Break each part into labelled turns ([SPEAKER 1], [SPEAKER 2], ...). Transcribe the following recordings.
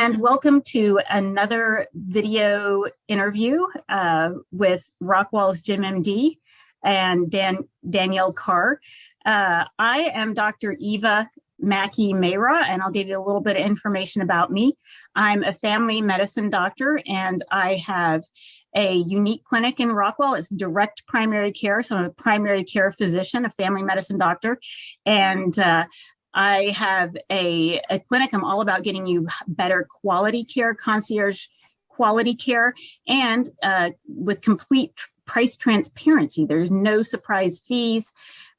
[SPEAKER 1] and welcome to another video interview with Rockwall's Gym MD and Danielle Carr. I am Dr. Eva Mackey-Mayra, and I'll give you a little bit of information about me. I'm a family medicine doctor, and I have a unique clinic in Rockwall. It's direct primary care, so I'm a primary care physician, a family medicine doctor, and I have a clinic. I'm all about getting you better quality care, concierge quality care, and with complete price transparency. There's no surprise fees.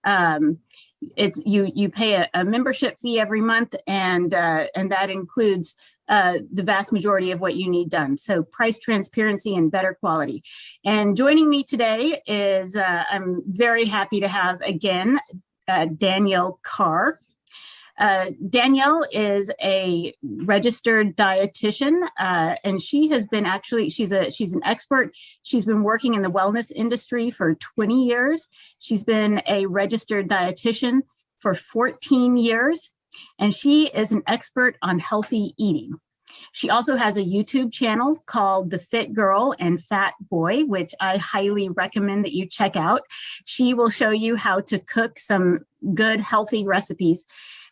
[SPEAKER 1] It's you pay a membership fee every month, and that includes the vast majority of what you need done. So price transparency and better quality. And joining me today is I'm very happy to have again Danielle Carr. Danielle is a registered dietitian, and she has been she's an expert. She's been working in the wellness industry for 20 years. She's been a registered dietitian for 14 years, and she is an expert on healthy eating. She also has a YouTube channel called The Fit Girl and Fat Boy, which I highly recommend that you check out. She will show you how to cook some good, healthy recipes.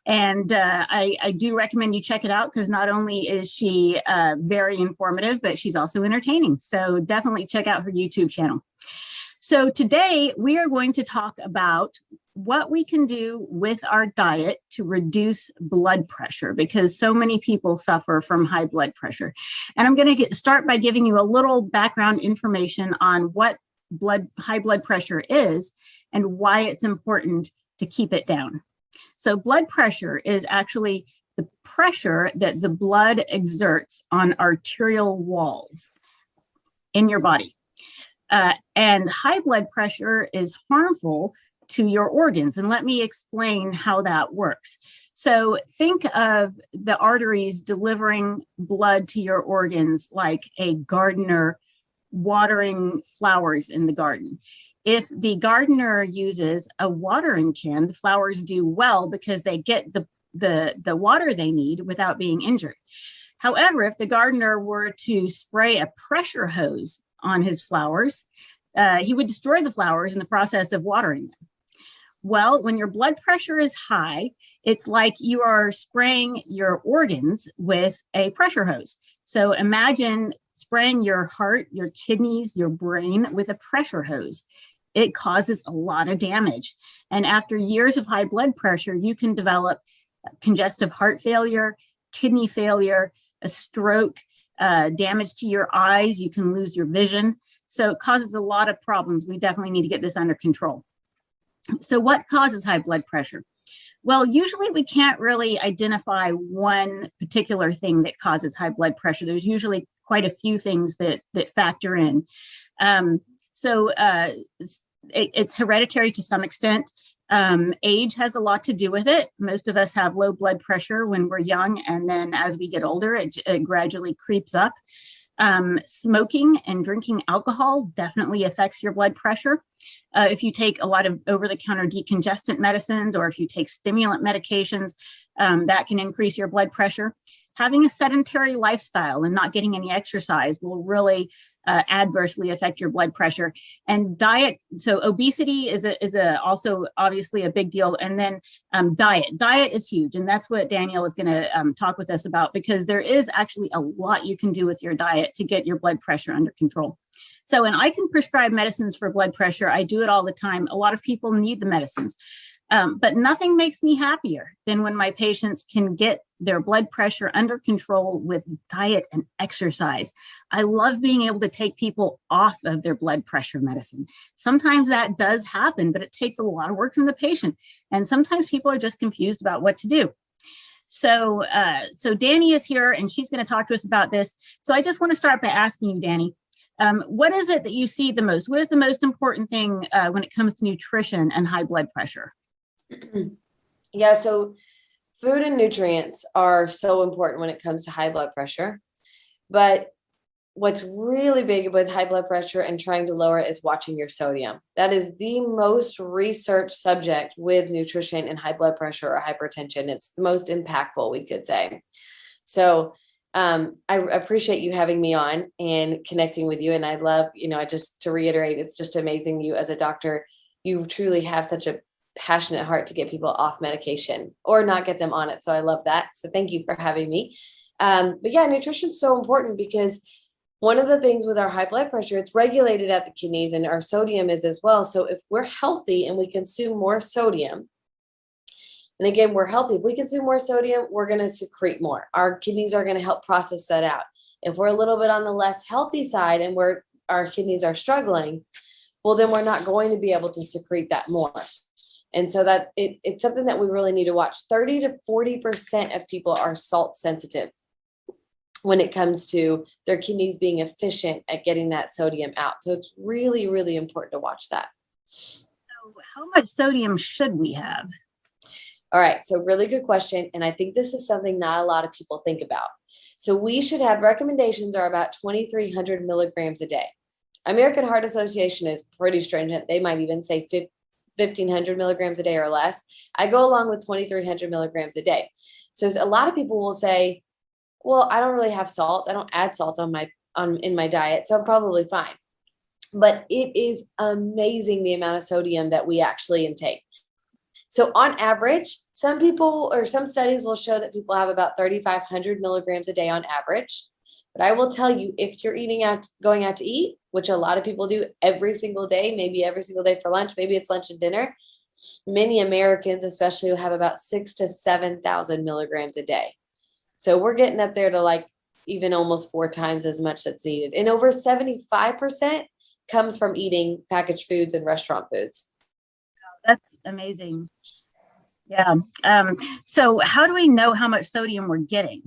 [SPEAKER 1] And I do recommend you check it out because not only is she very informative, but she's also entertaining. So definitely check out her YouTube channel. So today we are going to talk about what we can do with our diet to reduce blood pressure, because so many people suffer from high blood pressure. And I'm going to start by giving you a little background information on what high blood pressure is and why it's important to keep it down. So blood pressure is actually the pressure that the blood exerts on arterial walls in your body. And high blood pressure is harmful to your organs. And let me explain how that works. So think of the arteries delivering blood to your organs like a gardener watering flowers in the garden. If the gardener uses a watering can, the flowers do well because they get the water they need without being injured. However, if the gardener were to spray a pressure hose on his flowers, he would destroy the flowers in the process of watering them. Well, when your blood pressure is high, it's like you are spraying your organs with a pressure hose. So imagine spraying your heart, your kidneys, your brain with a pressure hose. It causes a lot of damage. And after years of high blood pressure, you can develop congestive heart failure, kidney failure, a stroke, damage to your eyes. You can lose your vision. So it causes a lot of problems. We definitely need to get this under control. So what causes high blood pressure? Well, usually we can't really identify one particular thing that causes high blood pressure. There's usually quite a few things that factor in. It's hereditary to some extent. Age has a lot to do with it. Most of us have low blood pressure when we're young, and then as we get older, it gradually creeps up. Smoking and drinking alcohol definitely affects your blood pressure. If you take a lot of over-the-counter decongestant medicines, or if you take stimulant medications, that can increase your blood pressure. Having a sedentary lifestyle and not getting any exercise will really adversely affect your blood pressure. And diet, so obesity is also obviously a big deal. And then diet is huge. And that's what Danielle is going to talk with us about, because there is actually a lot you can do with your diet to get your blood pressure under control. So, and I can prescribe medicines for blood pressure. I do it all the time. A lot of people need the medicines. But nothing makes me happier than when my patients can get their blood pressure under control with diet and exercise. I love being able to take people off of their blood pressure medicine. Sometimes that does happen, but it takes a lot of work from the patient. And sometimes people are just confused about what to do. So Danny is here, and she's going to talk to us about this. So I just want to start by asking you, Danny, what is it that you see the most? What is the most important thing when it comes to nutrition and high blood pressure?
[SPEAKER 2] Yeah, so food and nutrients are so important when it comes to high blood pressure. But what's really big with high blood pressure and trying to lower it is watching your sodium. That is the most researched subject with nutrition and high blood pressure or hypertension. It's the most impactful, we could say. So I appreciate you having me on and connecting with you. And I love, just to reiterate, it's just amazing. You as a doctor, you truly have such a passionate heart to get people off medication or not get them on it. So I love that. So thank you for having me. But yeah, nutrition is so important because one of the things with our high blood pressure, it's regulated at the kidneys, and our sodium is as well. So if we're healthy and we consume more sodium, and again, we're healthy. If we consume more sodium, we're going to secrete more. Our kidneys are going to help process that out. If we're a little bit on the less healthy side and our kidneys are struggling, well, then we're not going to be able to secrete that more. And so that it's something that we really need to watch. 30 to 40% of people are salt sensitive when it comes to their kidneys being efficient at getting that sodium out. So it's really, really important to watch that.
[SPEAKER 1] So how much sodium should we have?
[SPEAKER 2] All right. So really good question. And I think this is something not a lot of people think about. So we should have recommendations are about 2,300 milligrams a day. American Heart Association is pretty stringent. They might even say 1,500 milligrams a day or less. I go along with 2,300 milligrams a day. So a lot of people will say, well, I don't really have salt. I don't add salt in my diet, so I'm probably fine. But it is amazing the amount of sodium that we actually intake. So on average, some studies will show that people have about 3,500 milligrams a day on average. But I will tell you, if you're going out to eat, which a lot of people do every single day, maybe every single day for lunch, maybe it's lunch and dinner, many Americans especially will have about 6,000 to 7,000 milligrams a day. So we're getting up there to like even almost 4 times as much that's needed. And over 75% comes from eating packaged foods and restaurant foods.
[SPEAKER 1] That's amazing. Yeah. So how do we know how much sodium we're getting?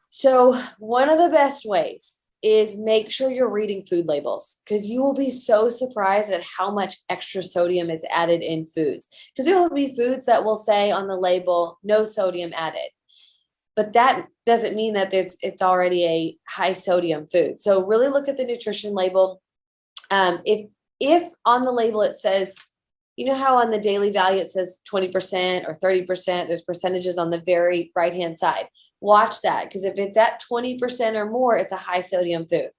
[SPEAKER 2] So one of the best ways is make sure you're reading food labels, because you will be so surprised at how much extra sodium is added in foods. Because there will be foods that will say on the label, no sodium added. But that doesn't mean that it's already a high sodium food. So really look at the nutrition label. If on the label it says, you know how on the daily value it says 20% or 30%, there's percentages on the very right-hand side. Watch that, because if it's at 20% or more, it's a high sodium food.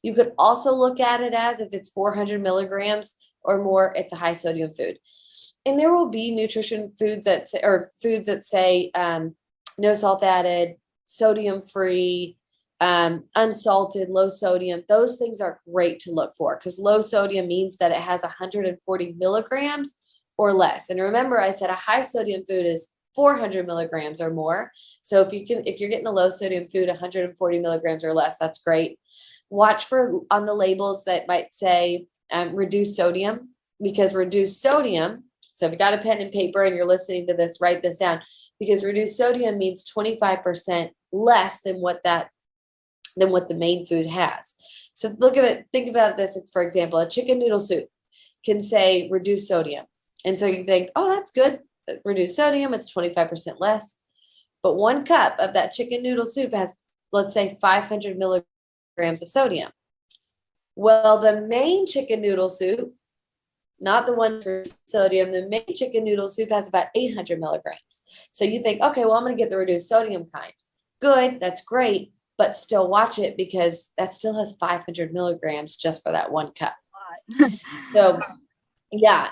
[SPEAKER 2] You could also look at it as if it's 400 milligrams or more, it's a high sodium food. And there will be nutrition foods that say no salt added, sodium free, unsalted, low sodium. Those things are great to look for, because low sodium means that it has 140 milligrams or less. And remember, I said a high sodium food is 400 milligrams or more. So if you're getting a low sodium food, 140 milligrams or less, that's great. Watch for on the labels that might say reduced sodium, because reduced sodium. So if you got a pen and paper and you're listening to this, write this down, because reduced sodium means 25% less than what the main food has. So think about this. It's, for example, a chicken noodle soup can say reduced sodium. And so you think, oh, that's good. Reduced sodium, it's 25% less. But 1 cup of that chicken noodle soup has, let's say, 500 milligrams of sodium. Well, the main chicken noodle soup, not the one for sodium, the main chicken noodle soup has about 800 milligrams. So you think, okay, well, I'm going to get the reduced sodium kind. Good, that's great, but still watch it, because that still has 500 milligrams just for that 1 cup. So yeah,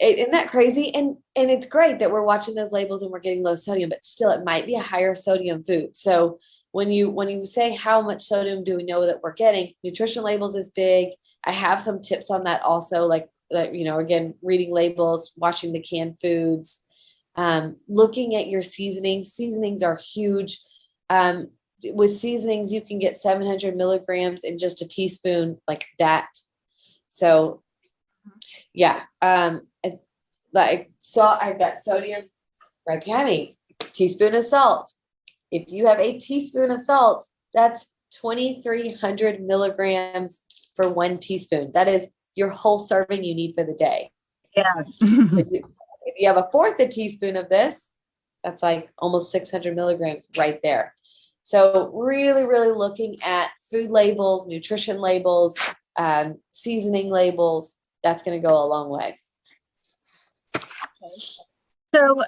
[SPEAKER 2] isn't that crazy? And it's great that we're watching those labels and we're getting low sodium, but still it might be a higher sodium food. So when you say how much sodium do we know that we're getting, nutrition labels is big. I have some tips on that also, like again, reading labels, watching the canned foods, looking at your seasonings. Seasonings are huge. With seasonings, you can get 700 milligrams in just a teaspoon, like that. So yeah, like salt, I've got sodium right behind me. Teaspoon of salt. If you have a teaspoon of salt, that's 2,300 milligrams for 1 teaspoon. That is your whole serving you need for the day.
[SPEAKER 1] Yeah.
[SPEAKER 2] So if you have a fourth a teaspoon of this, that's like almost 600 milligrams right there. So really, really looking at food labels, nutrition labels, seasoning labels, that's going to go a long way.
[SPEAKER 1] So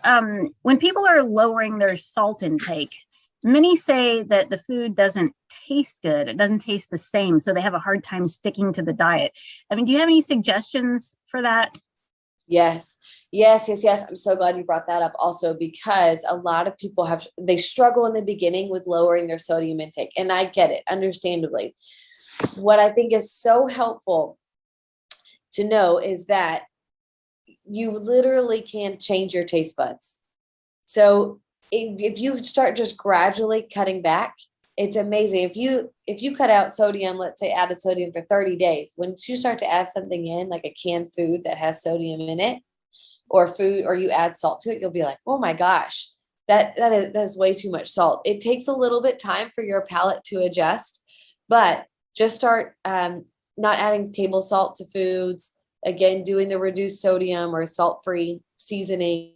[SPEAKER 1] when people are lowering their salt intake, Many say that the food doesn't taste good. It doesn't taste the same. So they have a hard time sticking to the diet. I mean, do you have any suggestions for that?
[SPEAKER 2] Yes, yes, yes, yes. I'm so glad you brought that up also, because a lot of people they struggle in the beginning with lowering their sodium intake. And I get it, understandably. What I think is so helpful to know is that you literally can change your taste buds. So if you start just gradually cutting back, it's amazing. If you cut out sodium, let's say added sodium for 30 days, once you start to add something in, like a canned food that has sodium in it, or you add salt to it, you'll be like, oh my gosh, that is way too much salt. It takes a little bit time for your palate to adjust, but just start not adding table salt to foods. Again, doing the reduced sodium or salt-free seasoning,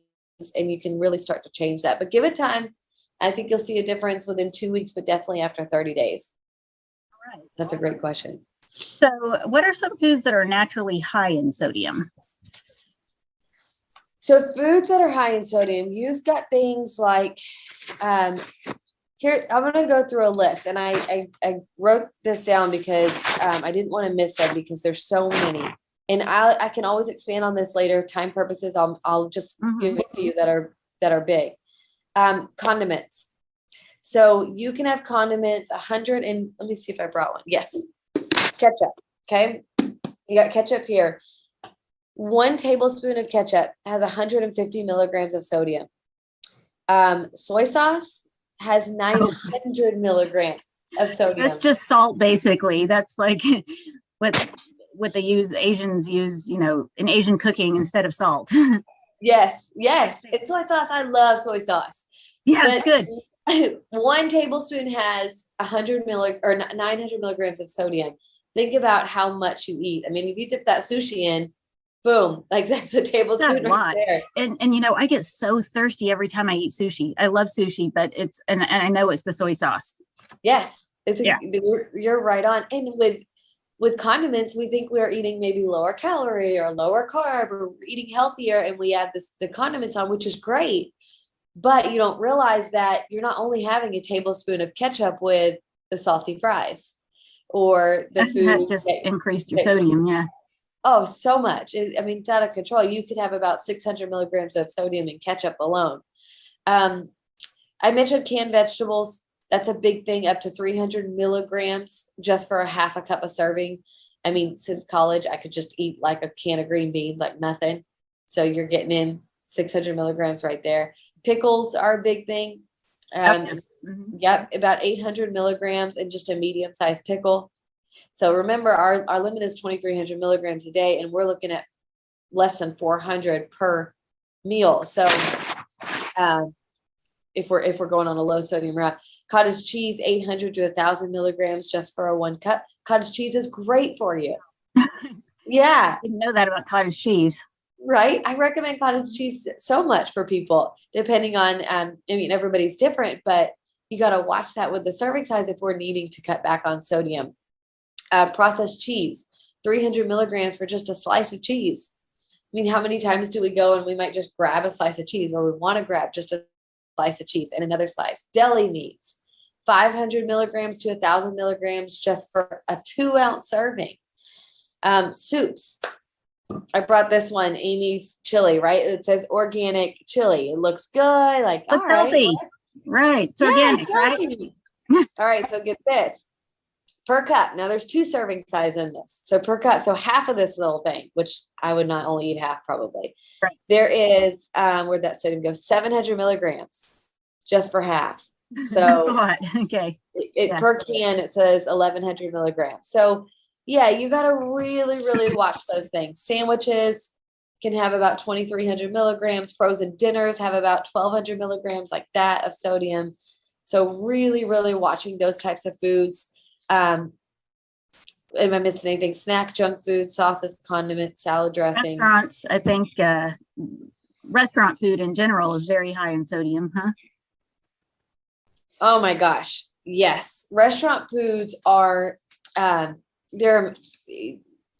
[SPEAKER 2] and you can really start to change that. But give it time. I think you'll see a difference within 2 weeks, but definitely after 30 days.
[SPEAKER 1] All right.
[SPEAKER 2] That's a great question.
[SPEAKER 1] So what are some foods that are naturally high in sodium?
[SPEAKER 2] So foods that are high in sodium, you've got things like, here, I'm going to go through a list, and I wrote this down because I didn't want to miss them because there's so many. And I can always expand on this later. Time purposes, I'll just give a few that are big. Condiments. So you can have condiments, 100 and let me see if I brought one. Yes. Ketchup. Okay. You got ketchup here. 1 tablespoon of ketchup has 150 milligrams of sodium. Soy sauce has 900 milligrams of sodium.
[SPEAKER 1] That's just salt, basically. That's like what Asians use, in Asian cooking instead of salt.
[SPEAKER 2] Yes. It's soy sauce. I love soy sauce.
[SPEAKER 1] Yeah, it's good.
[SPEAKER 2] 1 tablespoon has 900 milligrams of sodium. Think about how much you eat. I mean, if you dip that sushi in, boom, like that's a tablespoon right there.
[SPEAKER 1] And I get so thirsty every time I eat sushi. I love sushi, but and I know it's the soy sauce.
[SPEAKER 2] Yes, you're right on. And with condiments, we think we're eating maybe lower calorie or lower carb, or eating healthier, and we add the condiments on, which is great. But you don't realize that you're not only having a tablespoon of ketchup with the salty fries or the food
[SPEAKER 1] that just increased your sodium. Yeah.
[SPEAKER 2] Oh, so much. It's out of control. You could have about 600 milligrams of sodium in ketchup alone. I mentioned canned vegetables. That's a big thing, up to 300 milligrams just for a half a cup of serving. I mean, since college, I could just eat like a can of green beans, like nothing. So you're getting in 600 milligrams right there. Pickles are a big thing. Yep, about 800 milligrams in just a medium-sized pickle. So remember, our limit is 2,300 milligrams a day, and we're looking at less than 400 per meal. So if we're going on a low sodium route, cottage cheese, 800 to 1,000 milligrams just for a 1 cup. Cottage cheese is great for you. Yeah.
[SPEAKER 1] I didn't know that about cottage cheese.
[SPEAKER 2] Right. I recommend cottage cheese so much for people, depending on, everybody's different, but you got to watch that with the serving size if we're needing to cut back on sodium. Processed cheese, 300 milligrams for just a slice of cheese. I mean, how many times do we go and we might just grab a slice of cheese, or we want to grab just a slice of cheese and another slice? Deli meats, 500 milligrams to 1,000 milligrams just for a 2-ounce serving. Soups. I brought this one, Amy's chili, right? It says organic chili. It looks good. Like,
[SPEAKER 1] it's healthy. Right. It's organic,
[SPEAKER 2] right? All right. So get this. Per cup. Now there's 2 serving size in this. So per cup. So half of this little thing, which I would not only eat half probably.
[SPEAKER 1] Right.
[SPEAKER 2] There is, where'd that sodium go? 700 milligrams just for half. So
[SPEAKER 1] that's a lot. Okay.
[SPEAKER 2] Per can, it says 1,100 milligrams. So yeah, you got to really, really watch those things. Sandwiches can have about 2,300 milligrams. Frozen dinners have about 1,200 milligrams like that of sodium. So really, really watching those types of foods. Am I missing anything? Snack, junk food, sauces, condiments, salad dressings.
[SPEAKER 1] Restaurants, I think restaurant food in general is very high in sodium, huh?
[SPEAKER 2] Oh my gosh. Yes. Restaurant foods are, they're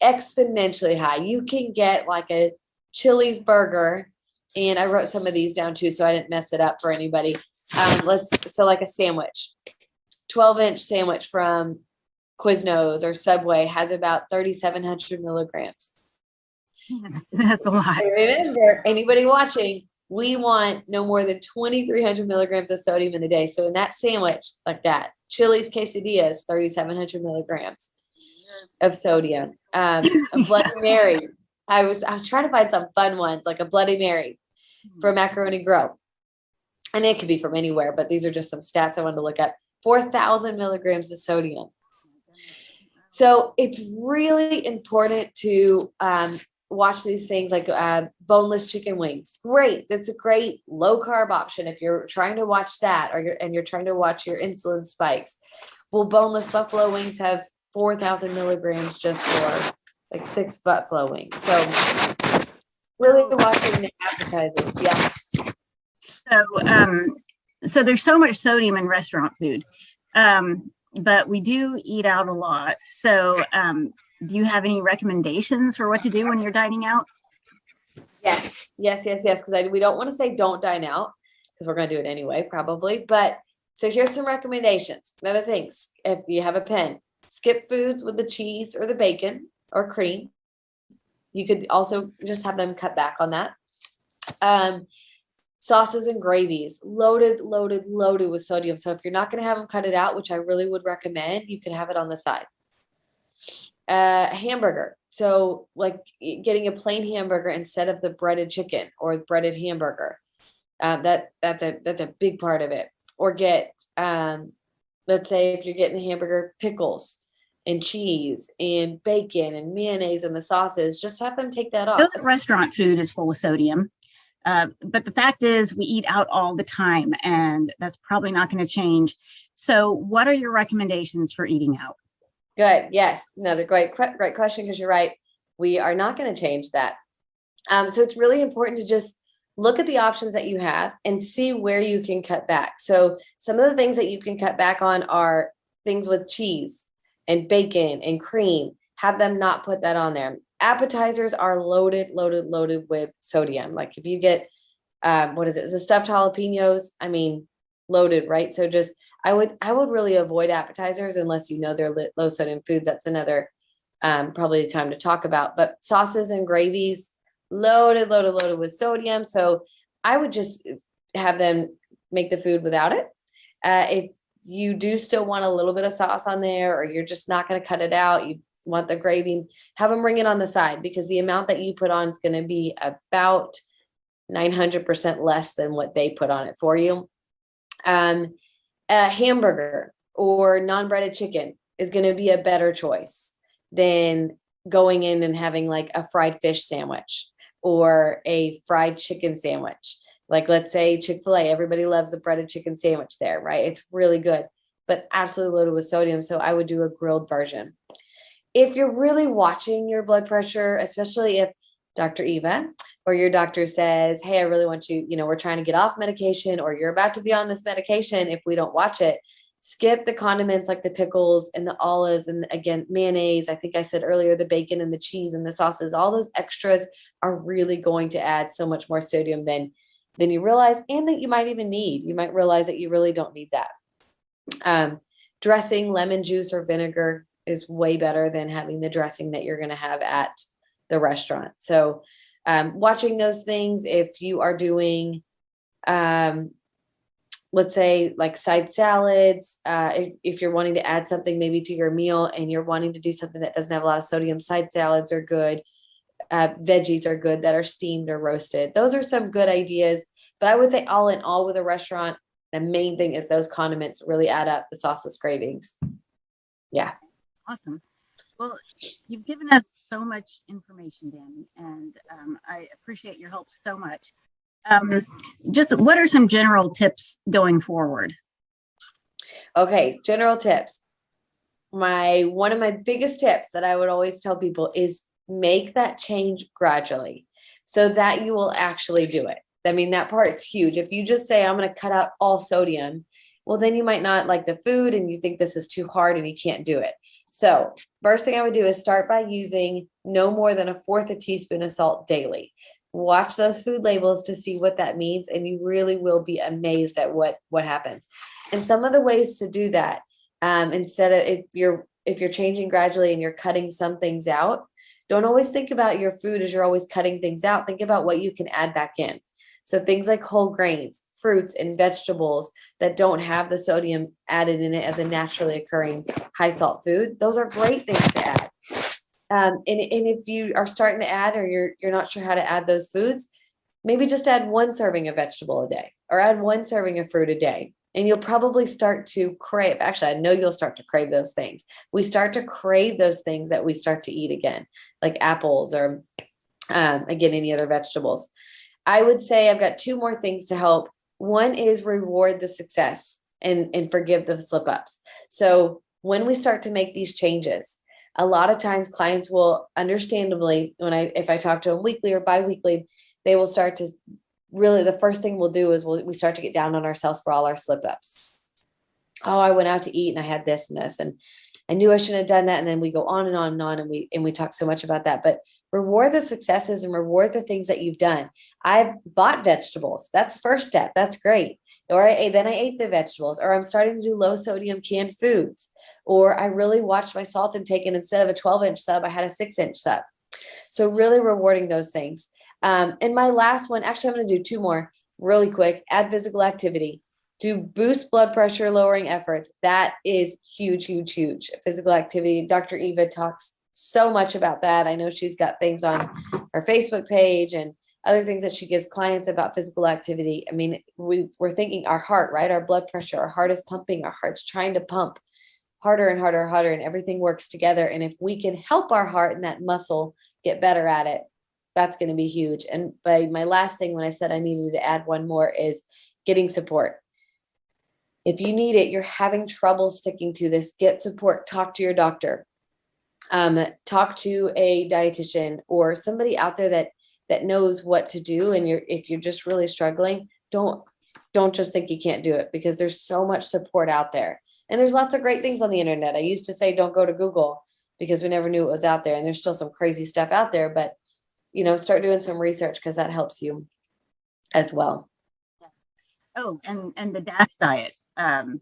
[SPEAKER 2] exponentially high. You can get like a Chili's burger, and I wrote some of these down too, so I didn't mess it up for anybody. So like a sandwich, 12-inch sandwich from Quiznos or Subway has about 3,700 milligrams.
[SPEAKER 1] That's a lot.
[SPEAKER 2] Remember, anybody watching, we want no more than 2,300 milligrams of sodium in a day. So in that sandwich, like that, Chili's quesadillas, 3,700 milligrams of sodium. A Bloody Mary. I was trying to find some fun ones, like a Bloody Mary for Macaroni Grill. And it could be from anywhere, but these are just some stats I wanted to look at. 4,000 milligrams of sodium. So it's really important to watch these things like boneless chicken wings. Great. That's a great low carb option if you're trying to watch that, or you're trying to watch your insulin spikes. Well, boneless buffalo wings have 4,000 milligrams just for like 6 buffalo wings. So really watching the appetizers. Yeah.
[SPEAKER 1] So there's so much sodium in restaurant food, but we do eat out a lot. So do you have any recommendations for what to do when you're dining out?
[SPEAKER 2] Yes. Because we don't want to say don't dine out, because we're going to do it anyway, probably. But so here's some recommendations. Another things, if you have a pen, skip foods with the cheese or the bacon or cream. You could also just have them cut back on that. Sauces and gravies, loaded with sodium. So if you're not going to have them cut it out, which I really would recommend, you can have it on the side. Hamburger. So like getting a plain hamburger instead of the breaded chicken or breaded hamburger. That's a big part of it. Or get, let's say if you're getting the hamburger, pickles and cheese and bacon and mayonnaise and the sauces, just have them take that off.
[SPEAKER 1] Restaurant food is full of sodium. But the fact is we eat out all the time, and that's probably not going to change. So what are your recommendations for eating out?
[SPEAKER 2] Good. Yes. Another great question, because you're right. We are not going to change that. So it's really important to just look at the options that you have and see where you can cut back. So some of the things that you can cut back on are things with cheese and bacon and cream. Have them not put that on there. Appetizers are loaded with sodium. Like if you get, what is it? The stuffed jalapenos, I mean, loaded, right? So just, I would really avoid appetizers unless you know they're low sodium foods. That's another, probably the time to talk about, but sauces and gravies, loaded with sodium. So I would just have them make the food without it. If you do still want a little bit of sauce on there, or you're just not going to cut it out, you want the gravy, have them bring it on the side, because the amount that you put on is going to be about 900% less than what they put on it for you. A hamburger or non-breaded chicken is going to be a better choice than going in and having like a fried fish sandwich or a fried chicken sandwich. Like let's say Chick-fil-A, everybody loves the breaded chicken sandwich there, right? It's really good, but absolutely loaded with sodium. So I would do a grilled version. If you're really watching your blood pressure, especially if Dr. Eva or your doctor says, hey, I really want you, we're trying to get off medication, or you're about to be on this medication. If we don't watch it, skip the condiments like the pickles and the olives and again, mayonnaise. I think I said earlier, the bacon and the cheese and the sauces, all those extras are really going to add so much more sodium than you realize, and that you might even need. You might realize that you really don't need that. Dressing, lemon juice or vinegar is way better than having the dressing that you're going to have at the restaurant. So watching those things, if you are doing, let's say like side salads, if you're wanting to add something maybe to your meal and you're wanting to do something that doesn't have a lot of sodium, side salads are good. Veggies are good that are steamed or roasted. Those are some good ideas. But I would say all in all with a restaurant, the main thing is those condiments really add up, the sauces, cravings. Yeah.
[SPEAKER 1] Awesome. Well, you've given us so much information, Danny, and I appreciate your help so much. Just what are some general tips going forward?
[SPEAKER 2] Okay, general tips. One of my biggest tips that I would always tell people is make that change gradually so that you will actually do it. I mean, that part's huge. If you just say, I'm going to cut out all sodium, well, then you might not like the food and you think this is too hard and you can't do it. So first thing I would do is start by using no more than 1/4 teaspoon of salt daily. Watch those food labels to see what that means, and you really will be amazed at what happens. And some of the ways to do that, instead of if you're changing gradually and you're cutting some things out, don't always think about your food as you're always cutting things out. Think about what you can add back in. So things like whole grains, fruits, and vegetables that don't have the sodium added in it as a naturally occurring high salt food, those are great things to add. And if you are starting to add, or you're not sure how to add those foods, maybe just add 1 serving of vegetable a day, or add 1 serving of fruit a day. And you'll probably start to crave, actually, I know you'll start to crave those things. We start to crave those things that we start to eat again, like apples or, again, any other vegetables. I would say I've got 2 more things to help. One is reward the success and forgive the slip ups. So when we start to make these changes, a lot of times clients will, understandably, if I talk to them weekly or biweekly, they will start to really, the first thing we'll do is we start to get down on ourselves for all our slip ups. Oh, I went out to eat and I had this and this, and I knew I shouldn't have done that. And then we go on and on and on, and we talk so much about that. But reward the successes and reward the things that you've done. I've bought vegetables. That's the first step. That's great. Or then I ate the vegetables, or I'm starting to do low sodium canned foods, or I really watched my salt intake, and instead of a 12-inch sub, I had a 6-inch sub. So really rewarding those things. And my last one, actually, I'm going to do 2 more really quick. Add physical activity. Do boost blood pressure lowering efforts. That is huge, huge, huge. Physical activity. Dr. Eva talks so much about that. I know she's got things on her Facebook page and other things that she gives clients about physical activity. I mean, we're thinking our heart, right? Our blood pressure, our heart is pumping, our heart's trying to pump harder and harder and harder, and everything works together. And if we can help our heart and that muscle get better at it, that's going to be huge. And by my last thing, when I said I needed to add 1 more, is getting support. If you need it, you're having trouble sticking to this, get support, talk to your doctor, talk to a dietitian or somebody out there that knows what to do. And if you're just really struggling, don't just think you can't do it, because there's so much support out there. And there's lots of great things on the internet. I used to say, don't go to Google, because we never knew it was out there. And there's still some crazy stuff out there, but start doing some research, because that helps you as well.
[SPEAKER 1] Oh, and the DASH diet. Can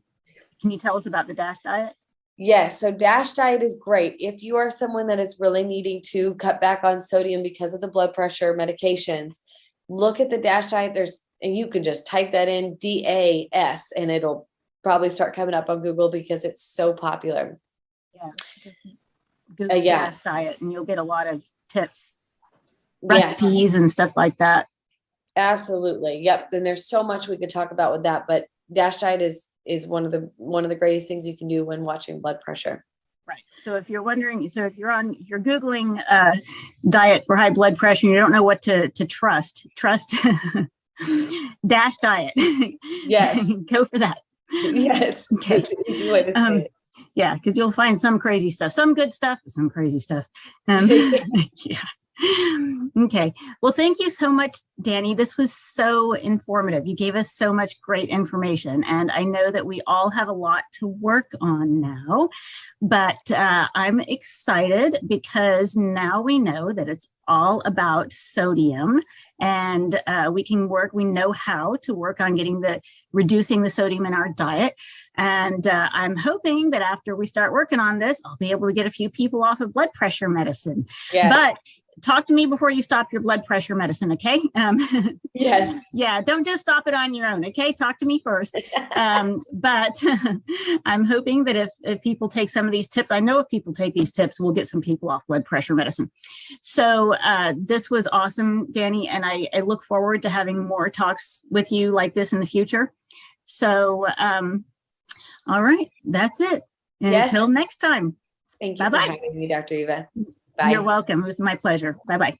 [SPEAKER 1] you tell us about the DASH diet?
[SPEAKER 2] Yes. So DASH diet is great. If you are someone that is really needing to cut back on sodium because of the blood pressure medications, look at the DASH diet. And you can just type that in, DAS, and it'll probably start coming up on Google, because it's so popular.
[SPEAKER 1] Yeah. Just Google DASH diet and you'll get a lot of tips, recipes, and stuff like that.
[SPEAKER 2] Absolutely. Yep. And there's so much we could talk about with that, but DASH diet is one of the greatest things you can do when watching blood pressure.
[SPEAKER 1] Right. So if you're wondering, if you're Googling diet for high blood pressure and you don't know what to trust DASH diet.
[SPEAKER 2] Yes.
[SPEAKER 1] Go for that.
[SPEAKER 2] Yes.
[SPEAKER 1] Okay. Yeah, because you'll find some crazy stuff, some good stuff, some crazy stuff. Yeah. Okay. Well, thank you so much, Danny. This was so informative. You gave us so much great information, and I know that we all have a lot to work on now, but I'm excited because now we know that it's all about sodium, and we know how to work on reducing the sodium in our diet. And I'm hoping that after we start working on this, I'll be able to get a few people off of blood pressure medicine. Yes. But talk to me before you stop your blood pressure medicine, okay?
[SPEAKER 2] Yes.
[SPEAKER 1] Yeah, don't just stop it on your own, okay? Talk to me first. But I'm hoping that if people take some of these tips, I know if people take these tips, we'll get some people off blood pressure medicine. So this was awesome, Danny, and I look forward to having more talks with you like this in the future. So, all right, that's it. Until next time.
[SPEAKER 2] Thank you for having me, Dr. Eva. Bye.
[SPEAKER 1] You're welcome. It was my pleasure. Bye-bye.